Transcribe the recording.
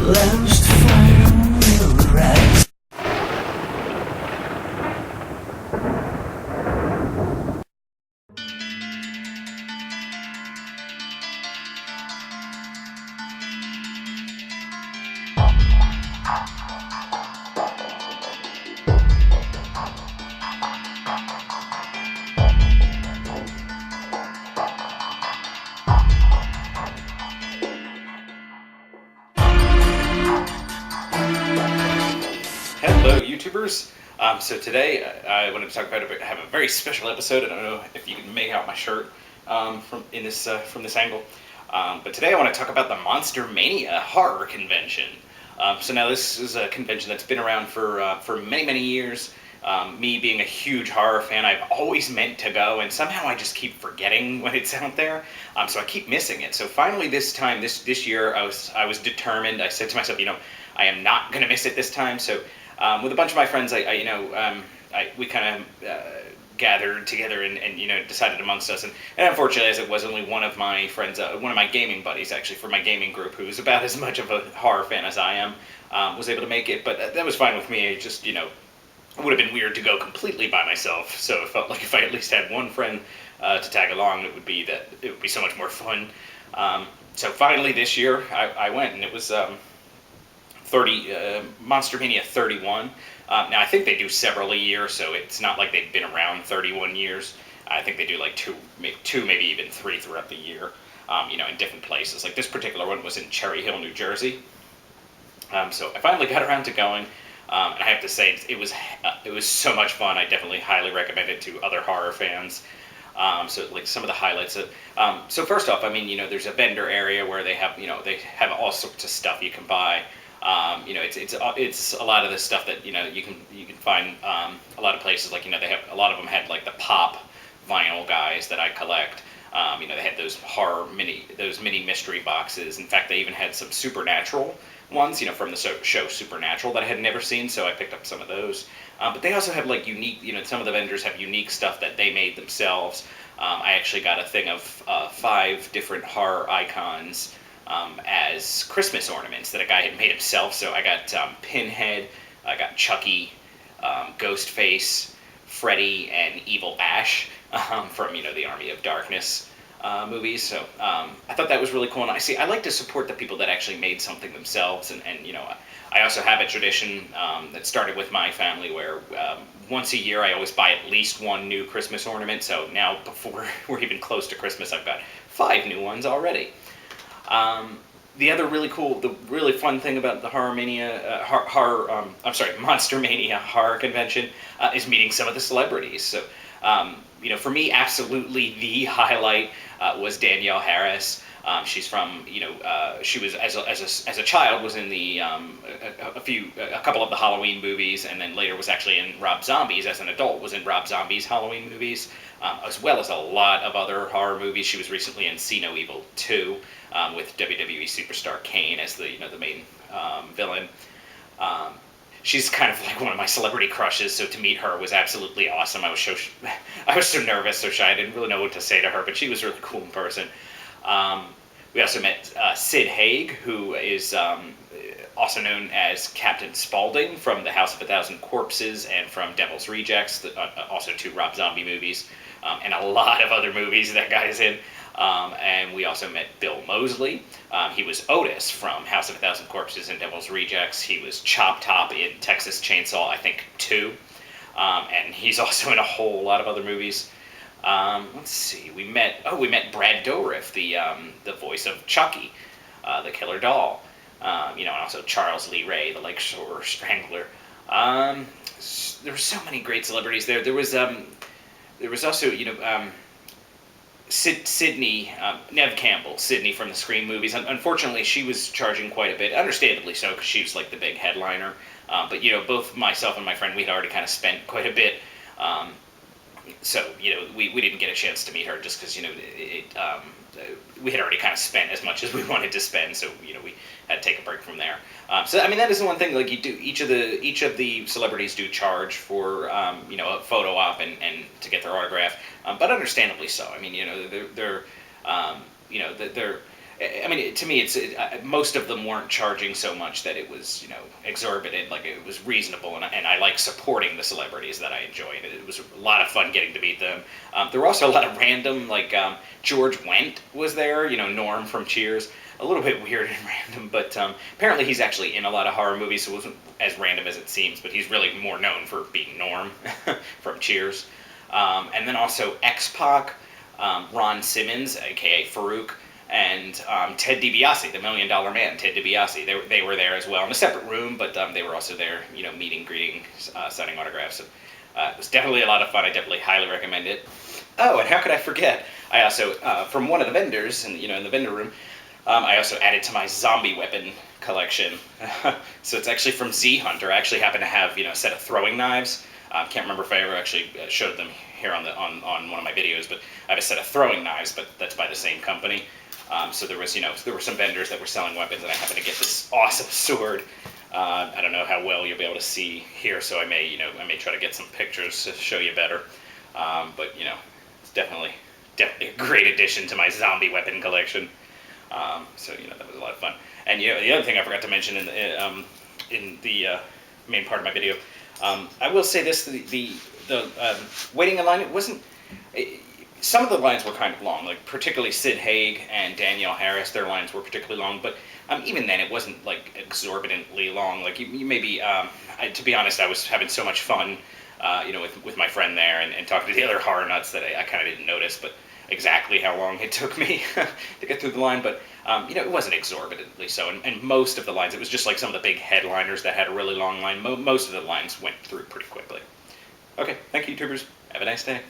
Lost fire will rise. Hello, YouTubers. So today I wanted to talk about have a very special episode. I don't know if you can make out my shirt from this angle, but today I want to talk about the Monster Mania Horror Convention. So now this is a convention that's been around for many years. Me being a huge horror fan, I've always meant to go, and somehow I just keep forgetting when it's out there. So I keep missing it. So finally, this year, I was determined. I said to myself, I am not going to miss it this time. So with a bunch of my friends, we kind of gathered together and decided amongst us. And unfortunately, as it was only one of my friends, one of my gaming buddies actually for my gaming group, who's about as much of a horror fan as I am, was able to make it. But that was fine with me. It just, it would have been weird to go completely by myself. So it felt like if I at least had one friend to tag along, it would be so much more fun. So finally this year, I went, and it was 30 Monster Mania 31. Now I think they do several a year, so it's not like they've been around 31 years. I think they do like two, maybe even three throughout the year. In different places. Like this particular one was in Cherry Hill, New Jersey. So I finally got around to going, and I have to say it was so much fun. I definitely highly recommend it to other horror fans. So like some of the highlights of, so first off, there's a vendor area where they have all sorts of stuff you can buy. It's a lot of the stuff that you can find a lot of places. Like they have a lot of them had like the pop vinyl guys that I collect. They had those mini mystery boxes. In fact, they even had some supernatural ones, from the show Supernatural that I had never seen. So I picked up some of those. But they also have like unique, some of the vendors have unique stuff that they made themselves. I actually got a thing of 5 different horror icons as Christmas ornaments that a guy had made himself. So I got Pinhead, I got Chucky, Ghostface, Freddy, and Evil Ash from the Army of Darkness movies. So I thought that was really cool. And I like to support the people that actually made something themselves. And I also have a tradition that started with my family where once a year I always buy at least one new Christmas ornament. So now before we're even close to Christmas, I've got 5 new ones already. The other really fun thing about the Monster Mania Horror Convention is meeting some of the celebrities. So, for me, absolutely the highlight was Danielle Harris. She's from, she was as a child was in the a couple of the Halloween movies, and then later was actually in Rob Zombie's as an adult. Was in Rob Zombie's Halloween movies, as well as a lot of other horror movies. She was recently in See No Evil 2 with WWE superstar Kane as the main villain. She's kind of like one of my celebrity crushes, so to meet her was absolutely awesome. I was so nervous, so shy. I didn't really know what to say to her, but she was really cool in person. We also met Sid Haig, who is also known as Captain Spaulding from The House of a Thousand Corpses and from Devil's Rejects, also 2 Rob Zombie movies, and a lot of other movies that guy is in. And we also met Bill Moseley. He was Otis from House of a Thousand Corpses and Devil's Rejects. He was Chop Top in Texas Chainsaw, I think, 2. And he's also in a whole lot of other movies. Let's see. We met Brad Dourif, the voice of Chucky, the killer doll. And also Charles Lee Ray, the Lakeshore Strangler. There were so many great celebrities there. There was also Sydney, Nev Campbell, Sydney from the Scream movies. Unfortunately, she was charging quite a bit, understandably so, because she was like the big headliner. But both myself and my friend, we had already kind of spent quite a bit. So we didn't get a chance to meet her just because we had already kind of spent as much as we wanted to spend. So we had to take a break from there. So that is the one thing. Like each of the celebrities do charge for a photo op and to get their autograph, but understandably so. They're I mean, to me, it's most of them weren't charging so much that it was, exorbitant. Like it was reasonable, and I like supporting the celebrities that I enjoy. And it was a lot of fun getting to meet them. There were also a lot of random, like George Wendt was there. Norm from Cheers. A little bit weird and random, but apparently he's actually in a lot of horror movies, so it wasn't as random as it seems. But he's really more known for being Norm from Cheers. And then also X-Pac, Ron Simmons, aka Farouk, and Ted DiBiase, the $1 Million Man, Ted DiBiase. They were there as well in a separate room, but they were also there, meeting, greeting, signing autographs. So, it was definitely a lot of fun. I definitely highly recommend it. Oh, and how could I forget? I also, from one of the vendors, in the vendor room, I also added to my zombie weapon collection. So it's actually from Z Hunter. I actually happen to have, a set of throwing knives. Can't remember if I ever actually showed them here on one of my videos, but I have a set of throwing knives, but that's by the same company. So there was, there were some vendors that were selling weapons, and I happened to get this awesome sword. I don't know how well you'll be able to see here, so I may try to get some pictures to show you better. But it's definitely a great addition to my zombie weapon collection. So that was a lot of fun. And the other thing I forgot to mention in the main part of my video, I will say this: the waiting in line, it wasn't. Some of the lines were kind of long, like particularly Sid Haig and Danielle Harris. Their lines were particularly long, but even then, it wasn't like exorbitantly long. Like you maybe, to be honest, I was having so much fun, with my friend there and talking to the other horror nuts that I kind of didn't notice, but exactly how long it took me to get through the line. But it wasn't exorbitantly so. And most of the lines, it was just like some of the big headliners that had a really long line. Most of the lines went through pretty quickly. Okay, thank you, YouTubers. Have a nice day.